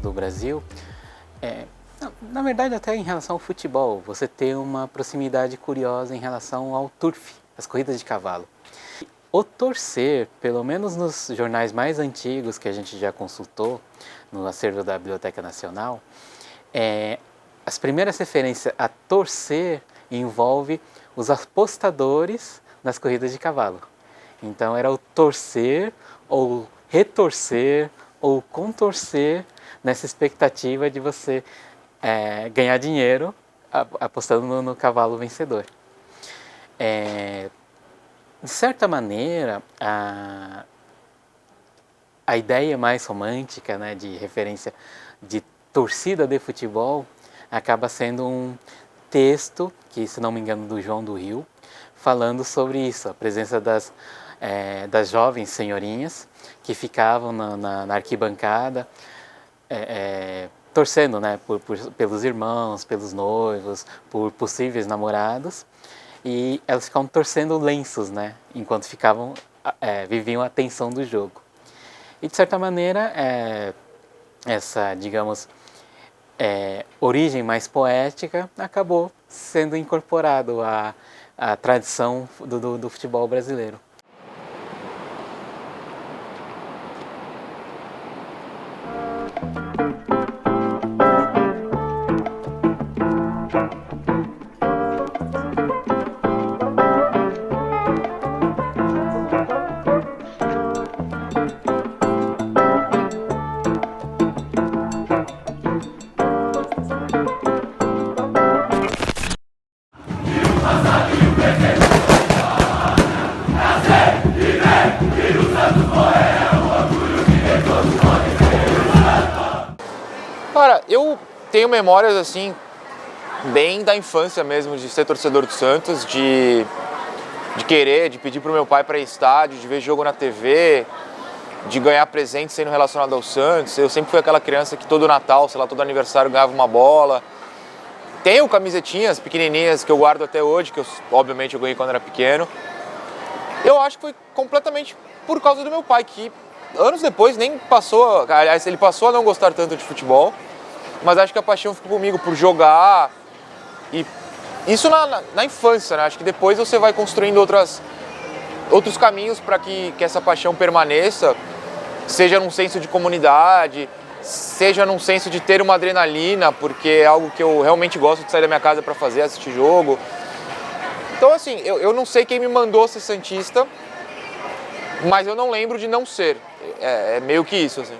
do Brasil, na verdade até em relação ao futebol, você tem uma proximidade curiosa em relação ao turf, as corridas de cavalo. O torcer, pelo menos nos jornais mais antigos que a gente já consultou, no acervo da Biblioteca Nacional, as primeiras referências a torcer envolve os apostadores nas corridas de cavalo. Então era o torcer, ou retorcer, ou contorcer nessa expectativa de você ganhar dinheiro apostando no cavalo vencedor. De certa maneira, a ideia mais romântica, né, de referência de torcida de futebol acaba sendo um texto, que se não me engano do João do Rio, falando sobre isso, a presença das jovens senhorinhas que ficavam na arquibancada torcendo, né, pelos irmãos, pelos noivos, por possíveis namorados, e elas ficavam torcendo lenços, né, enquanto viviam a tensão do jogo. E de certa maneira, essa, digamos, origem mais poética acabou sendo incorporado à tradição do futebol brasileiro. Cara, eu tenho memórias assim, bem da infância mesmo, de ser torcedor do Santos, de pedir pro meu pai para ir estádio, de ver jogo na TV, de ganhar presente sendo relacionado ao Santos. Eu sempre fui aquela criança que todo Natal, sei lá, todo aniversário ganhava uma bola. Tenho camisetinhas pequenininhas que eu guardo até hoje, que obviamente eu ganhei quando era pequeno. Eu acho que foi completamente por causa do meu pai, que anos depois nem passou, aliás, ele passou a não gostar tanto de futebol, mas acho que a paixão ficou comigo por jogar, e isso na infância, né? Acho que depois você vai construindo outros caminhos para que essa paixão permaneça, seja num senso de comunidade, seja num senso de ter uma adrenalina, porque é algo que eu realmente gosto de sair da minha casa para fazer, assistir jogo. Então assim, eu não sei quem me mandou ser santista, mas eu não lembro de não ser. É meio que isso, assim.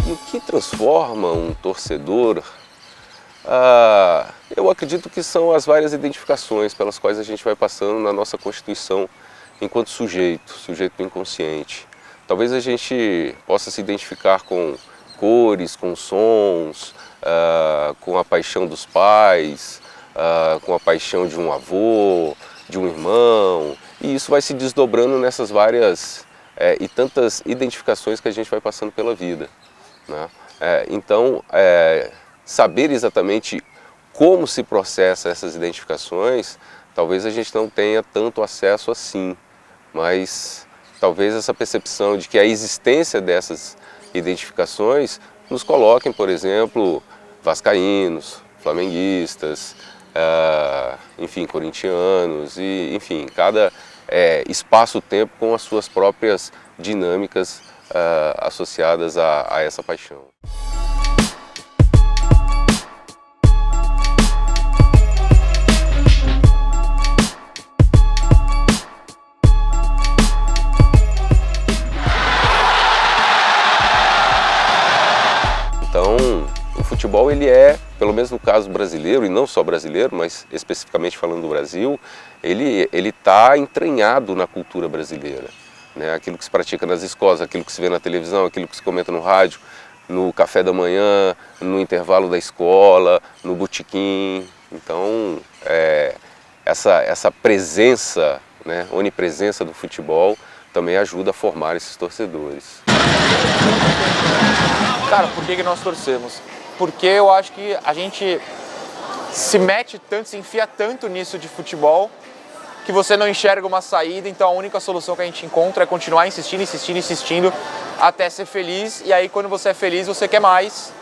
E o que transforma um torcedor? Eu acredito que são as várias identificações pelas quais a gente vai passando na nossa constituição enquanto sujeito inconsciente. Talvez a gente possa se identificar com cores, com sons, com a paixão dos pais, com a paixão de um avô, de um irmão, e isso vai se desdobrando nessas várias e tantas identificações que a gente vai passando pela vida, né? Então, saber exatamente como se processa essas identificações, talvez a gente não tenha tanto acesso assim, mas talvez essa percepção de que a existência dessas identificações nos coloquem, por exemplo, vascaínos, flamenguistas, enfim, corintianos, e enfim, cada espaço-tempo com as suas próprias dinâmicas associadas a essa paixão. Então, o futebol ele pelo menos no caso brasileiro, e não só brasileiro, mas especificamente falando do Brasil, ele está entranhado na cultura brasileira, né? Aquilo que se pratica nas escolas, aquilo que se vê na televisão, aquilo que se comenta no rádio, no café da manhã, no intervalo da escola, no botequim. Então, essa presença, né, onipresença do futebol também ajuda a formar esses torcedores. Cara, por que nós torcemos? Porque eu acho que a gente se mete tanto, se enfia tanto nisso de futebol, que você não enxerga uma saída, então a única solução que a gente encontra é continuar insistindo, insistindo, insistindo, até ser feliz, e aí quando você é feliz, você quer mais,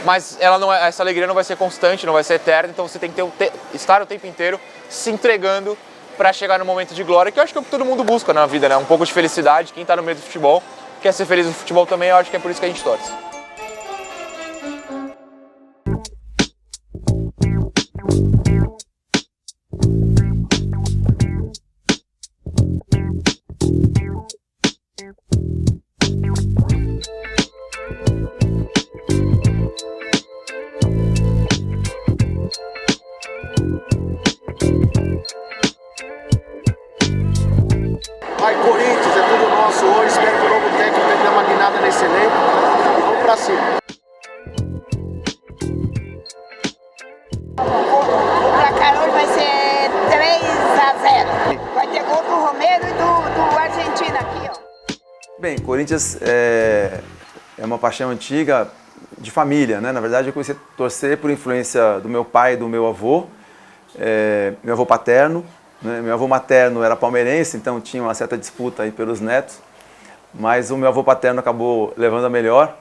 mas essa alegria não vai ser constante, não vai ser eterna, então você tem que estar o tempo inteiro se entregando para chegar no momento de glória, que eu acho que é o que todo mundo busca na vida, né? Um pouco de felicidade, quem está no meio do futebol quer ser feliz no futebol também, eu acho que é por isso que a gente torce. Vai, Corinthians, é tudo nosso hoje. Espero que o novo técnico tenha uma guinada nesse elenco. Vamos pra cima. O placar hoje vai ser 3-0. Vai ter gol do Romero e do Argentina aqui, ó. Bem, Corinthians é uma paixão antiga de família, né? Na verdade, eu comecei a torcer por influência do meu pai e do meu avô, meu avô paterno. Né? Meu avô materno era palmeirense, então tinha uma certa disputa aí pelos netos, mas o meu avô paterno acabou levando a melhor.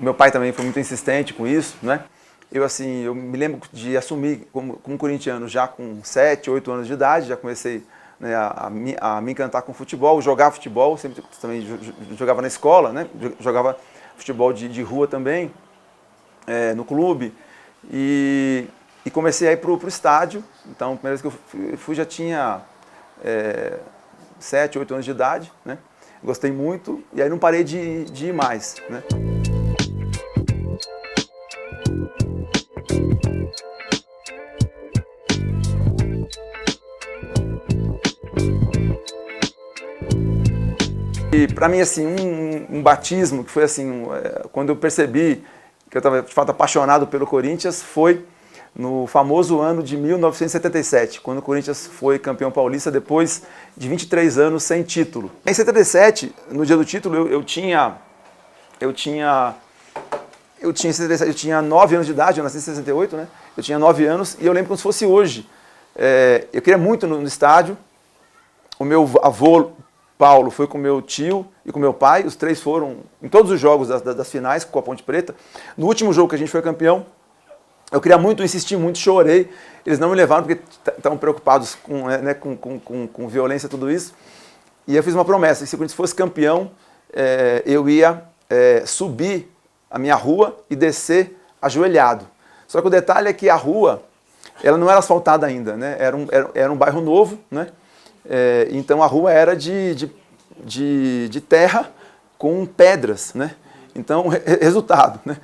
Meu pai também foi muito insistente com isso, né? Eu me lembro de assumir como corintiano já com 7, 8 anos de idade, já comecei, né, a me encantar com futebol, jogar futebol, sempre também jogava na escola, né? Jogava futebol de rua também, no clube, e comecei a ir para o estádio. Então, a primeira vez que eu fui já tinha 7, 8 anos de idade, né? Gostei muito e aí não parei de ir mais, né? E para mim, assim, um batismo que foi assim, quando eu percebi que eu estava de fato apaixonado pelo Corinthians, foi no famoso ano de 1977, quando o Corinthians foi campeão paulista depois de 23 anos sem título. Em 77, no dia do título, eu tinha 9 anos de idade, eu nasci em 68, né? Eu tinha 9 anos e eu lembro como se fosse hoje. Eu queria muito no estádio. O meu avô, Paulo, foi com meu tio e com meu pai. Os três foram em todos os jogos das finais com a Ponte Preta. No último jogo que a gente foi campeão, eu queria muito, insisti muito, chorei. Eles não me levaram porque estavam preocupados com violência e tudo isso. E eu fiz uma promessa, que se o Corinthians fosse campeão, eu ia subir a minha rua e descer ajoelhado. Só que o detalhe é que a rua, ela não era asfaltada ainda, né? Era um bairro novo, né? Então a rua era de terra com pedras, né? Então, resultado, né?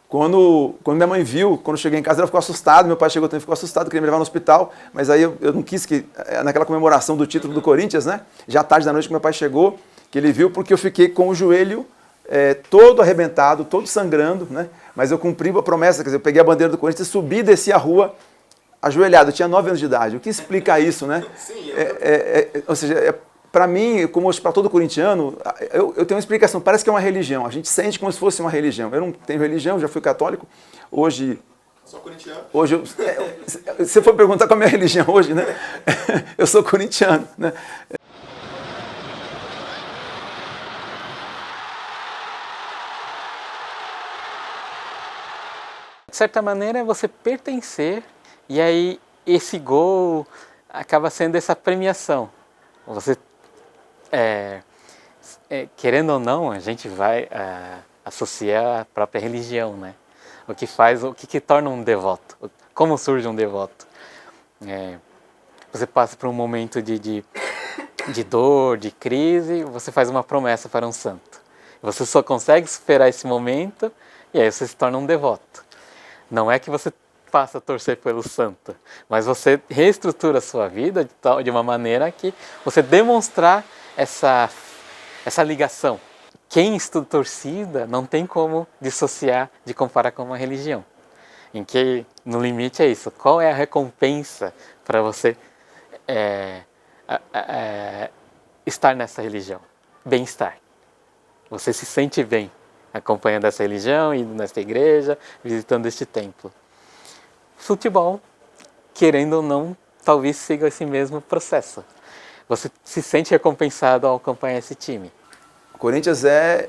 Quando minha mãe viu, quando eu cheguei em casa, ela ficou assustada, meu pai chegou também, ficou assustado, queria me levar no hospital, mas aí eu não quis que, naquela comemoração do título do Corinthians, né? Já tarde da noite que meu pai chegou, que ele viu, porque eu fiquei com o joelho todo arrebentado, todo sangrando, né? Mas eu cumpri a promessa, quer dizer, eu peguei a bandeira do Corinthians, subi e desci a rua ajoelhado, eu tinha 9 anos de idade. O que explica isso, né? Sim, ou seja, para mim, como para todo corintiano, eu tenho uma explicação, parece que é uma religião, a gente sente como se fosse uma religião. Eu não tenho religião, já fui católico, hoje... Sou corintiano? Hoje, se você for perguntar qual é a minha religião hoje, né? Eu sou corintiano, né? De certa maneira, é você pertencer, e aí esse gol acaba sendo essa premiação. Você, querendo ou não, a gente vai associar a própria religião, né? O que torna um devoto, como surge um devoto. Você passa por um momento de dor, de crise, você faz uma promessa para um santo. Você só consegue superar esse momento e aí você se torna um devoto. Não é que você passa a torcer pelo santo, mas você reestrutura a sua vida de uma maneira que você demonstrar essa ligação. Quem estuda torcida não tem como dissociar de comparar com uma religião. em que no limite é isso. Qual é a recompensa para você estar nessa religião? Bem-estar. Você se sente bem acompanhando essa religião, indo nessa igreja, visitando este templo. Futebol, querendo ou não, talvez siga esse mesmo processo. Você se sente recompensado ao acompanhar esse time. O Corinthians é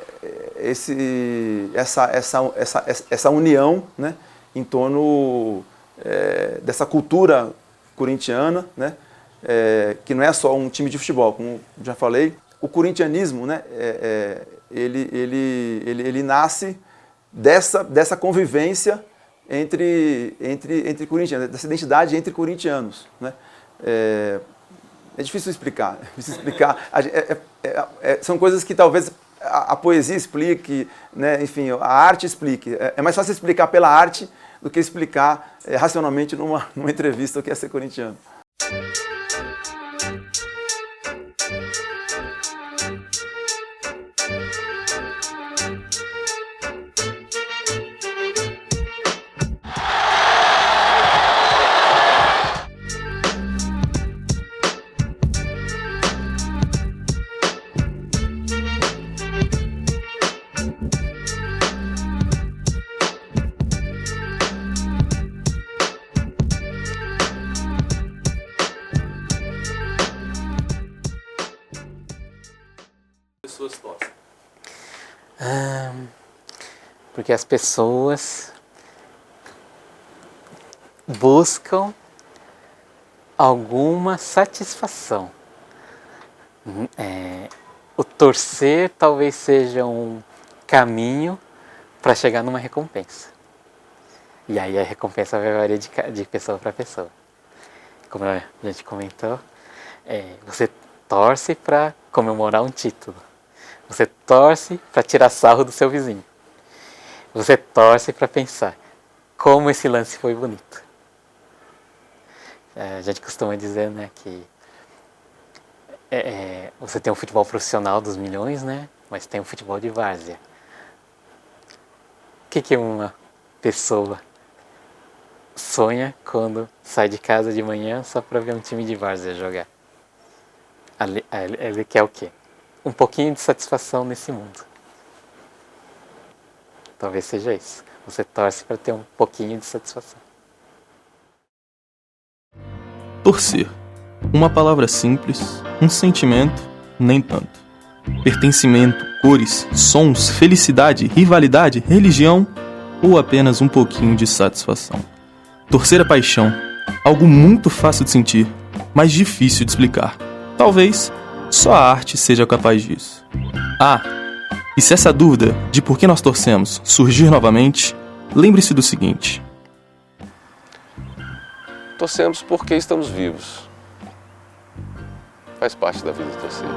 essa união, né, em torno dessa cultura corintiana, né, que não é só um time de futebol, como já falei. O corintianismo, né, ele nasce dessa convivência entre corintianos, dessa identidade entre corintianos, né. É difícil explicar. São coisas que talvez a poesia explique, né? Enfim, a arte explique. É mais fácil explicar pela arte do que explicar racionalmente numa entrevista o que é ser corintiano. Porque as pessoas buscam alguma satisfação. O torcer talvez seja um caminho para chegar numa recompensa. E aí a recompensa vai variar de pessoa para pessoa. Como a gente comentou, você torce para comemorar um título. Você torce para tirar sarro do seu vizinho. Você torce para pensar como esse lance foi bonito. A gente costuma dizer, né, que você tem um futebol profissional dos milhões, né, mas tem um futebol de várzea. O que uma pessoa sonha quando sai de casa de manhã só para ver um time de várzea jogar? Ele quer o quê? Um pouquinho de satisfação nesse mundo. Talvez seja isso. Você torce para ter um pouquinho de satisfação. Torcer. Uma palavra simples, um sentimento, nem tanto. Pertencimento, cores, sons, felicidade, rivalidade, religião ou apenas um pouquinho de satisfação. Torcer é paixão, algo muito fácil de sentir, mas difícil de explicar. Talvez só a arte seja capaz disso. E se essa dúvida de por que nós torcemos surgir novamente, lembre-se do seguinte: Torcemos porque estamos vivos. Faz parte da vida torcer.